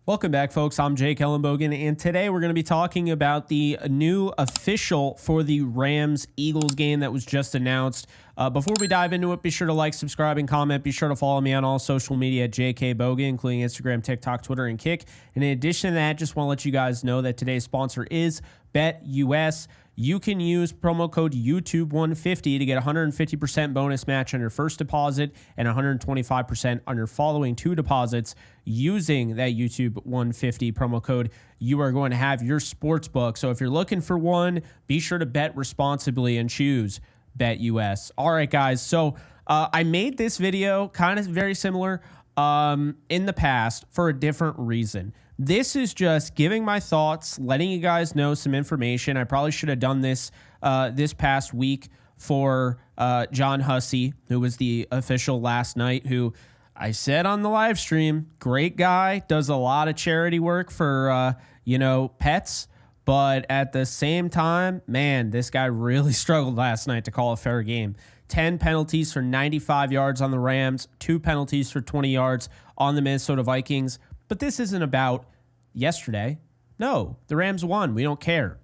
Welcome back, folks. I'm Jake ELLENBOGEN, and today we're going to be talking about the new official for the Rams-Eagles game that was just announced. Before we dive into it, be sure to like, subscribe, and comment. Be sure to follow me on all social media at JKBogen, including Instagram, TikTok, Twitter, and Kick. And in addition to that, just want to let you guys know that today's sponsor is BetUS. You can use promo code YouTube150 to get 150% bonus match on your first deposit and 125% on your following two deposits. Using that YouTube 150 promo code, you are going to have your sports book. So if you're looking for one, be sure to bet responsibly and choose BetUS. All right, guys. So I made this video kind of very similar in the past for a different reason. This is just giving my thoughts, letting you guys know some information. I probably should have done this this past week for John Hussey, who was the official last night, who I said on the live stream, great guy, does a lot of charity work for, pets. But at the same time, man, this guy really struggled last night to call a fair game. 10 penalties for 95 yards on the Rams, 2 penalties for 20 yards on the Minnesota Vikings. But this isn't about yesterday. No, the Rams won. We don't care.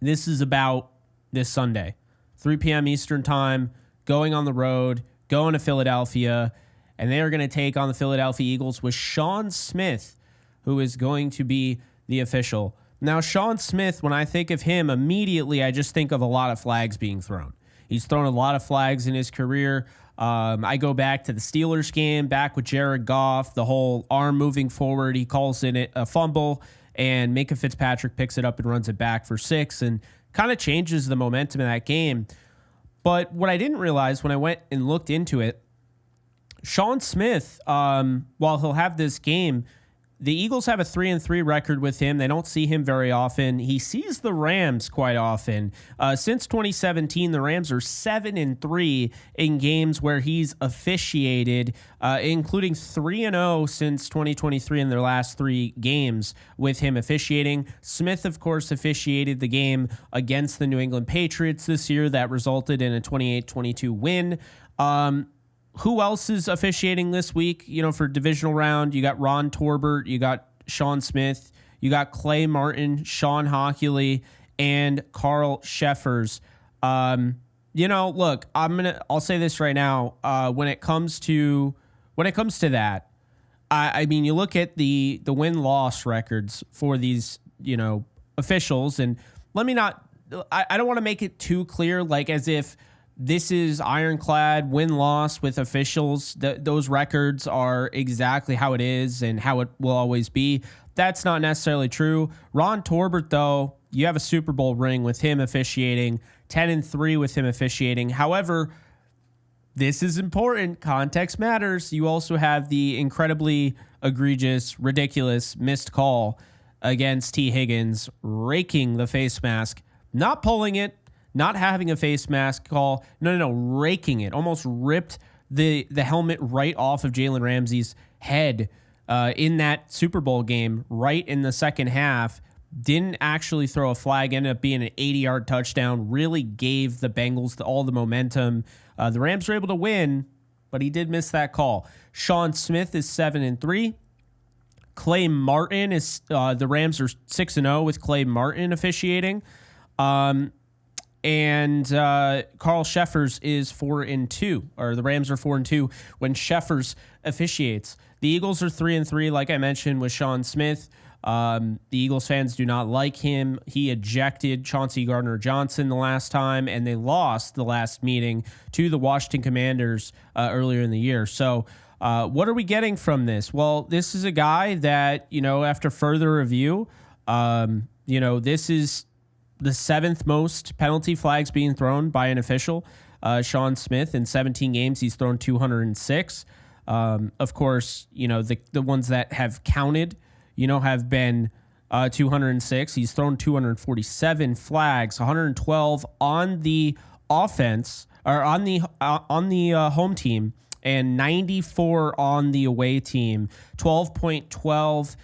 This is about this Sunday, 3 p.m. Eastern time, going on the road, going to Philadelphia, and they are going to take on the Philadelphia Eagles with Shawn Smith, who is going to be the official. Now, Shawn Smith, when I think of him, immediately I just think of a lot of flags being thrown. He's thrown a lot of flags in his career. I go back to the Steelers game, back with Jared Goff, the whole arm moving forward. He calls in it a fumble, and Minkah Fitzpatrick picks it up and runs it back for 6 and kind of changes the momentum of that game. But what I didn't realize when I went and looked into it, Shawn Smith, while he'll have this game, the Eagles have a 3-3 record with him. They don't see him very often. He sees the Rams quite often. Since 2017, the Rams are 7-3 in games where he's officiated, including 3-0 since 2023 in their last 3 games with him officiating. Smith, of course, officiated the game against the New England Patriots this year that resulted in a 28-22 win. Who else is officiating this week? For divisional round, you got Ron Torbert, you got Shawn Smith, you got Clay Martin, Sean Hockley, and Carl Sheffers. Look, I'll say this right now. When it comes to that, I mean, you look at the win-loss records for these, officials, and I don't want to make it too clear, like as if this is ironclad win-loss with officials. Those records are exactly how it is and how it will always be. That's not necessarily true. Ron Torbert, though, you have a Super Bowl ring with him officiating, 10-3 with him officiating. However, this is important. Context matters. You also have the incredibly egregious, ridiculous missed call against T. Higgins, raking the face mask, not pulling it, not having a face mask call. No, raking it. Almost ripped the helmet right off of Jalen Ramsey's head in that Super Bowl game right in the second half. Didn't actually throw a flag. Ended up being an 80-yard touchdown. Really gave the Bengals all the momentum. The Rams were able to win, but he did miss that call. Shawn Smith is 7-3. Clay Martin is the Rams are 6-0 with Clay Martin officiating. And Carl Sheffers is 4-2, or the Rams are 4-2 when Sheffers officiates. The Eagles are 3-3, like I mentioned, with Shawn Smith. The Eagles fans do not like him. He ejected Chauncey Gardner-Johnson the last time, and they lost the last meeting to the Washington Commanders earlier in the year. So what are we getting from this? Well, this is a guy that, after further review, this is the 7th most penalty flags being thrown by an official. Shawn Smith, in 17 games, he's thrown 206. Of course, the ones that have counted, have been 206. He's thrown 247 flags, 112 on the offense, or on the home team, and 94 on the away team. 12.12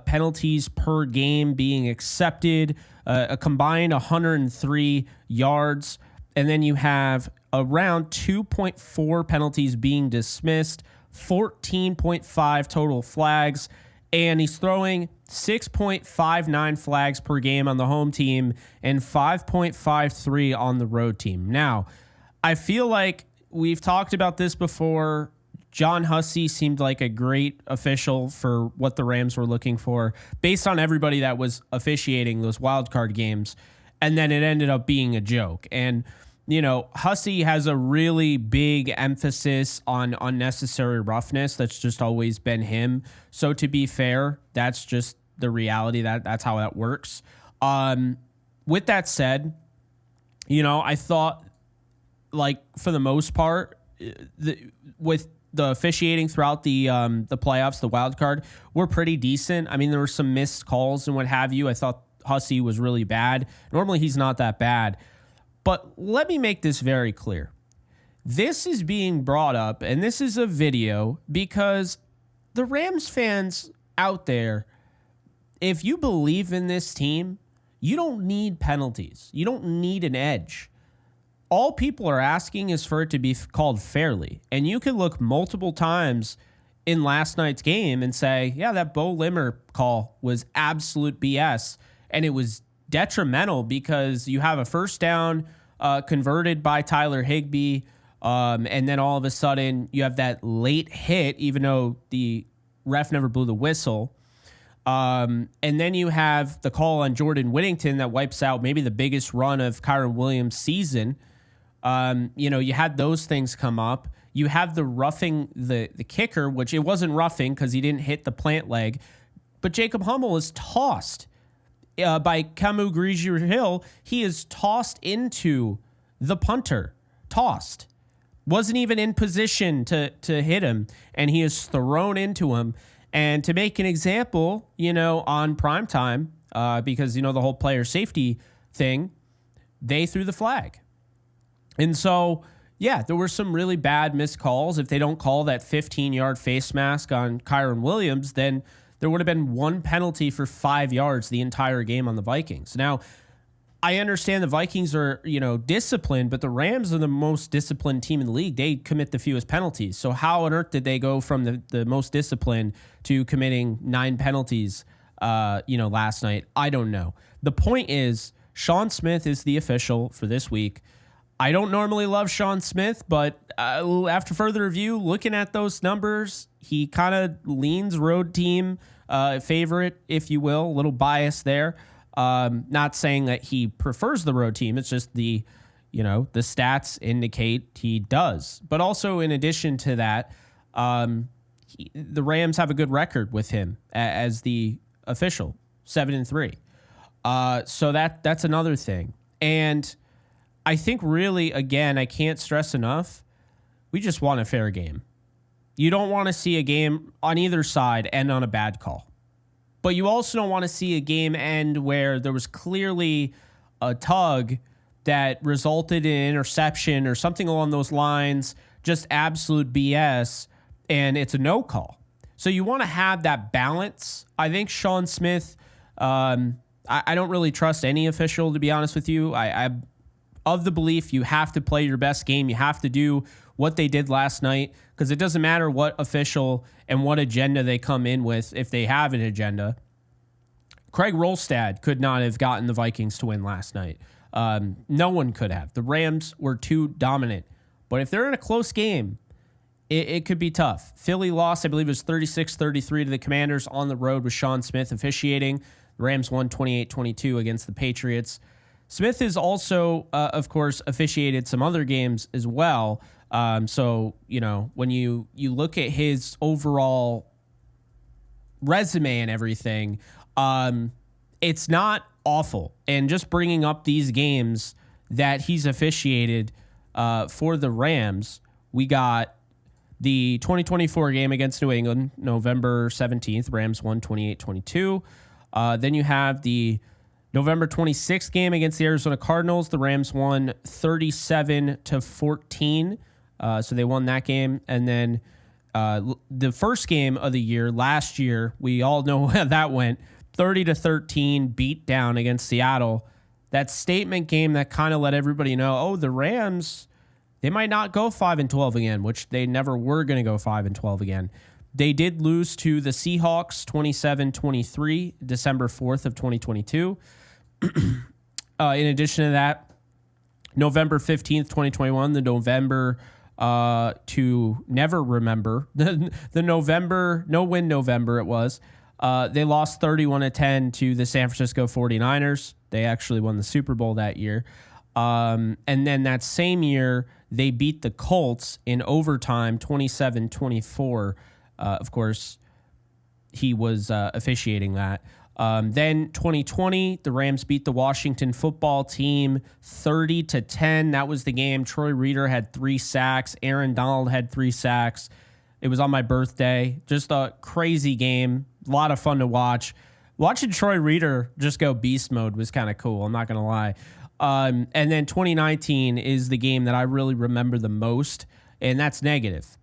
penalties per game being accepted, a combined 103 yards, and then you have around 2.4 penalties being dismissed, 14.5 total flags, And he's throwing 6.59 flags per game on the home team and 5.53 on the road team. Now, I feel like we've talked about this before. John Hussey seemed like a great official for what the Rams were looking for based on everybody that was officiating those wild card games. And then it ended up being a joke. And, you know, Hussey has a really big emphasis on unnecessary roughness. That's just always been him. So to be fair, that's just the reality. That's how that works. With that said, you know, I thought, like, for the most part, with the officiating throughout the playoffs, the wild card, were pretty decent. I mean, there were some missed calls and what have you. I thought Hussey was really bad. Normally, he's not that bad. But let me make this very clear. This is being brought up, and this is a video, because the Rams fans out there, if you believe in this team, you don't need penalties. You don't need an edge. All people are asking is for it to be called fairly. And you can look multiple times in last night's game and say, yeah, that Bo Limmer call was absolute BS. And it was detrimental because you have a first down converted by Tyler Higbee. And then all of a sudden you have that late hit, even though the ref never blew the whistle. And then you have the call on Jordan Whittington that wipes out maybe the biggest run of Kyron Williams' season. You know, you had those things come up. You have the roughing the kicker, which it wasn't roughing because he didn't hit the plant leg. But Jacob Hummel is tossed by Camus Grigier-Hill. He is tossed into the punter. Tossed. Wasn't even in position to hit him. And he is thrown into him. And to make an example, you know, on primetime, because, you know, the whole player safety thing, they threw the flag. And so, yeah, there were some really bad missed calls. If they don't call that 15-yard face mask on Kyron Williams, then there would have been one penalty for 5 yards the entire game on the Vikings. Now, I understand the Vikings are, you know, disciplined, but the Rams are the most disciplined team in the league. They commit the fewest penalties. So how on earth did they go from the most disciplined to committing 9 penalties, you know, last night? I don't know. The point is, Shawn Smith is the official for this week. I don't normally love Shawn Smith, but after further review, looking at those numbers, he kind of leans road team favorite, if you will, a little bias there. Not saying that he prefers the road team. It's just the stats indicate he does. But also in addition to that, the Rams have a good record with him as the official, 7-3. So that's another thing. And I think really, again, I can't stress enough, we just want a fair game. You don't want to see a game on either side end on a bad call. But you also don't want to see a game end where there was clearly a tug that resulted in an interception or something along those lines, just absolute BS, and it's a no call. So you want to have that balance. I think Shawn Smith, I don't really trust any official, to be honest with you. I'm of the belief you have to play your best game. You have to do what they did last night, because it doesn't matter what official and what agenda they come in with if they have an agenda. Craig Rolstad could not have gotten the Vikings to win last night. No one could have. The Rams were too dominant. But if they're in a close game, it could be tough. Philly lost, I believe it was 36-33 to the Commanders on the road with Shawn Smith officiating. The Rams won 28-22 against the Patriots. Smith has also, of course, officiated some other games as well. So, you know, when you look at his overall resume and everything, it's not awful. And just bringing up these games that he's officiated for the Rams, we got the 2024 game against New England, November 17th. Rams won 28-22. Then you have the November 26th game against the Arizona Cardinals. The Rams won 37-14. So they won that game. And then the first game of the year, last year, we all know how that went. 30-13 beat down against Seattle. That statement game that kind of let everybody know, oh, the Rams, they might not go 5-12 again, which they never were going to go 5-12 again. They did lose to the Seahawks 27-23, December 4th of 2022. In addition to that, November 15th, 2021, the November to never remember, the November, no-win November it was. They lost 31-10 to the San Francisco 49ers. They actually won the Super Bowl that year. And then that same year, they beat the Colts in overtime, 27-24. Of course, he was officiating that. Then 2020, the Rams beat the Washington football team 30-10. That was the game. Troy Reeder had 3 sacks. Aaron Donald had 3 sacks. It was on my birthday. Just a crazy game. A lot of fun to watch. Watching Troy Reeder just go beast mode was kind of cool. I'm not going to lie. And then 2019 is the game that I really remember the most, and that's negative.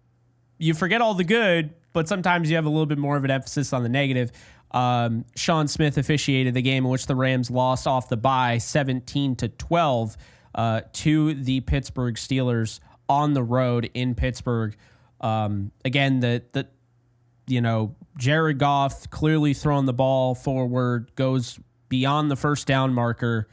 You forget all the good, but sometimes you have a little bit more of an emphasis on the negative. Shawn Smith officiated the game in which the Rams lost off the bye 17-12 to the Pittsburgh Steelers on the road in Pittsburgh. Again, Jared Goff clearly throwing the ball forward, goes beyond the first down marker,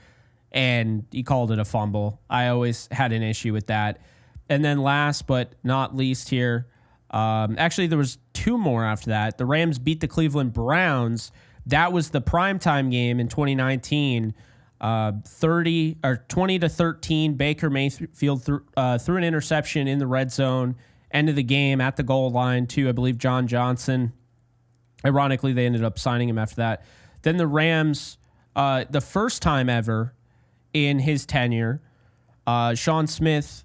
and he called it a fumble. I always had an issue with that. And then last but not least here, actually there was 2 more after that. The Rams beat the Cleveland Browns. That was the primetime game in 2019. 20-13. Baker Mayfield threw an interception in the red zone. End of the game at the goal line to, I believe, John Johnson. Ironically, they ended up signing him after that. Then the Rams, the first time ever in his tenure, Shawn Smith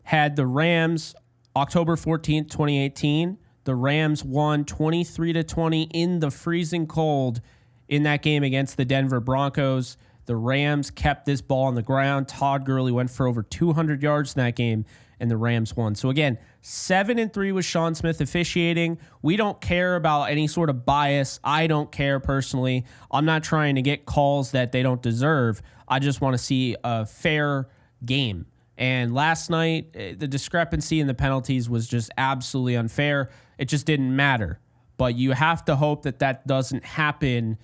had the Rams October 14th, 2018. The Rams won 23-20 in the freezing cold in that game against the Denver Broncos. The Rams kept this ball on the ground. Todd Gurley went for over 200 yards in that game, and the Rams won. So again, 7-3 with Shawn Smith officiating. We don't care about any sort of bias. I don't care personally. I'm not trying to get calls that they don't deserve. I just want to see a fair game. And last night, the discrepancy in the penalties was just absolutely unfair. It just didn't matter. But you have to hope that that doesn't happen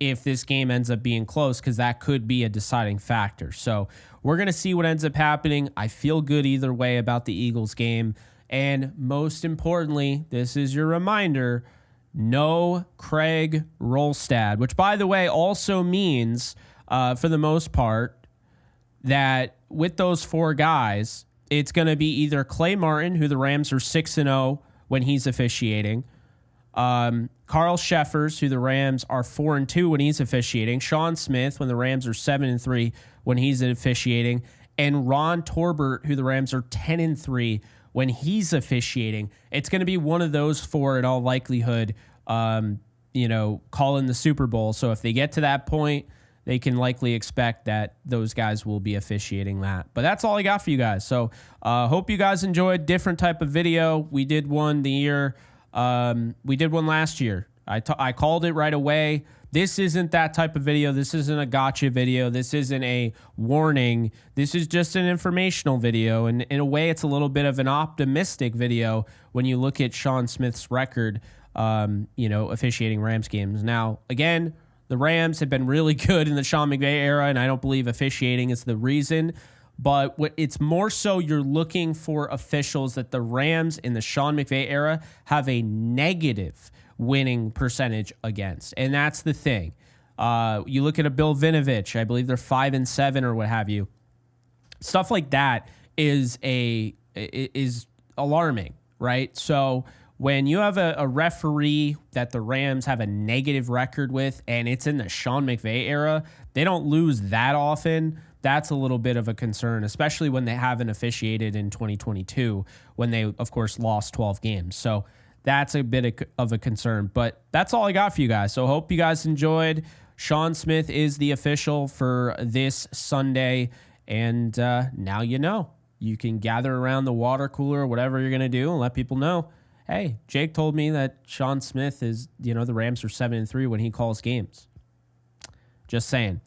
if this game ends up being close, because that could be a deciding factor. So we're going to see what ends up happening. I feel good either way about the Eagles game. And most importantly, this is your reminder, no Craig Rolstad, which, by the way, also means, for the most part, that with those 4 guys, it's going to be either Clay Martin, who the Rams are 6-0 when he's officiating, Carl Sheffers, who the Rams are 4-2 when he's officiating, Shawn Smith, when the Rams are 7-3 when he's officiating, and Ron Torbert, who the Rams are 10-3 when he's officiating. It's going to be one of those 4 in all likelihood, calling the Super Bowl. So if they get to that point, they can likely expect that those guys will be officiating that. But that's all I got for you guys. So hope you guys enjoyed. Different type of video. We did one we did one last year. I called it right away. This isn't that type of video. This isn't a gotcha video. This isn't a warning. This is just an informational video. And in a way, it's a little bit of an optimistic video when you look at Shawn Smith's record, officiating Rams games. Now, again, the Rams have been really good in the Sean McVay era, and I don't believe officiating is the reason. But it's more so you're looking for officials that the Rams in the Sean McVay era have a negative winning percentage against. And that's the thing. You look at a Bill Vinovich, I believe they're 5-7 or what have you. Stuff like that is alarming, right? So when you have a referee that the Rams have a negative record with, and it's in the Sean McVay era, they don't lose that often. That's a little bit of a concern, especially when they haven't officiated in 2022, when they, of course, lost 12 games. So that's a bit of a concern. But that's all I got for you guys. So hope you guys enjoyed. Shawn Smith is the official for this Sunday. And now you know. You can gather around the water cooler or whatever you're going to do and let people know, hey, Jake told me that Shawn Smith is, the Rams are 7-3 when he calls games. Just saying.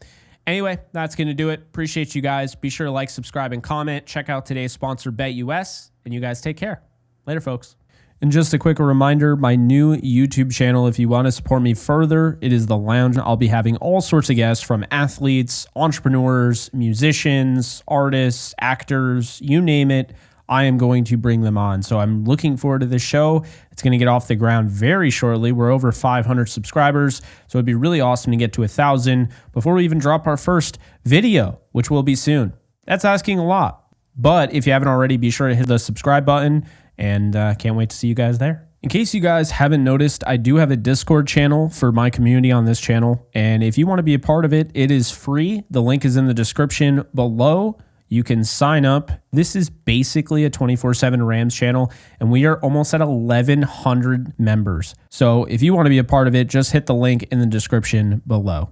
Anyway, that's going to do it. Appreciate you guys. Be sure to like, subscribe, and comment. Check out today's sponsor, BetUS, and you guys take care. Later, folks. And just a quick reminder, my new YouTube channel, if you want to support me further, it is The Lounge. I'll be having all sorts of guests from athletes, entrepreneurs, musicians, artists, actors, you name it. I am going to bring them on. So I'm looking forward to this show. It's going to get off the ground very shortly. We're over 500 subscribers. So it'd be really awesome to get to 1,000 before we even drop our first video, which will be soon. That's asking a lot. But if you haven't already, be sure to hit the subscribe button. And can't wait to see you guys there. In case you guys haven't noticed, I do have a Discord channel for my community on this channel. And if you want to be a part of it, it is free. The link is in the description below. You can sign up. This is basically a 24/7 Rams channel, and we are almost at 1,100 members. So if you want to be a part of it, just hit the link in the description below.